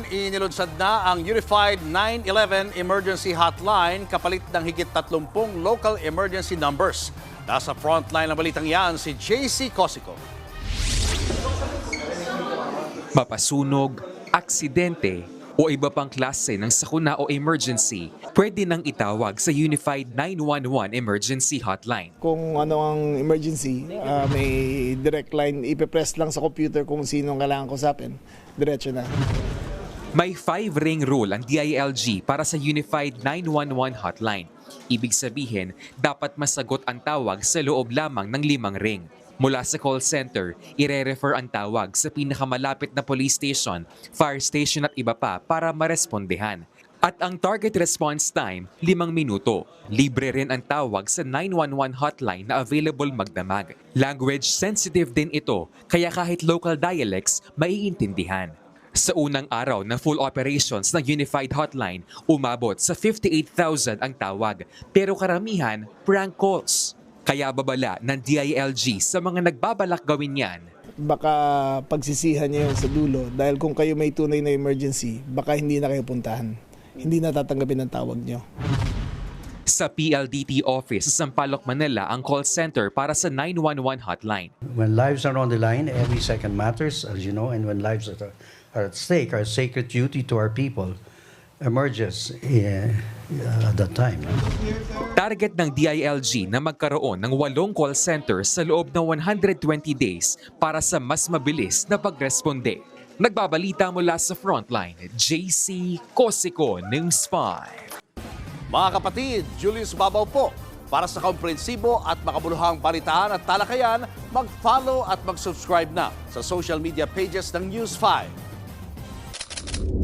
inilunsad na ang Unified 911 Emergency Hotline kapalit ng higit 30 local emergency numbers. Nasa frontline ng balitang yan si JC Cosico. Mapasunog, aksidente o iba pang klase ng sakuna o emergency, pwede nang itawag sa Unified 911 Emergency Hotline. Kung ano ang emergency, may direct line, ipipress lang sa computer kung sino ang kailangan kusapin. Diretso na. May 5-ring rule ang DILG para sa Unified 911 Hotline. Ibig sabihin, dapat masagot ang tawag sa loob lamang ng 5 ring. Mula sa call center, ire-refer ang tawag sa pinakamalapit na police station, fire station at iba pa para marespondehan. At ang target response time, 5 minuto. Libre rin ang tawag sa 911 hotline na available magdamag. Language sensitive din ito, kaya kahit local dialects, maiintindihan. Sa unang araw na full operations ng Unified Hotline, umabot sa 58,000 ang tawag, pero karamihan prank calls. Kaya babala ng DILG sa mga nagbabalak gawin yan. Baka pagsisihan niya yun sa dulo dahil kung kayo may tunay na emergency, baka hindi na kayo puntahan. Hindi na tatanggapin ang tawag niyo. Sa PLDT office sa Sampaloc, Manila ang call center para sa 911 hotline. When lives are on the line, every second matters, as you know, and when lives are at stake, our sacred duty to our people emerges at that time. Target ng DILG na magkaroon ng 8 call centers sa loob ng 120 days para sa mas mabilis na pagresponde. Nagbabalita mula sa Frontline, JC Cosico, News 5. Mga kapatid, Julius Babaw po. Para sa komprehensibo at makabuluhang balitaan at talakayan, mag-follow at mag-subscribe na sa social media pages ng News 5.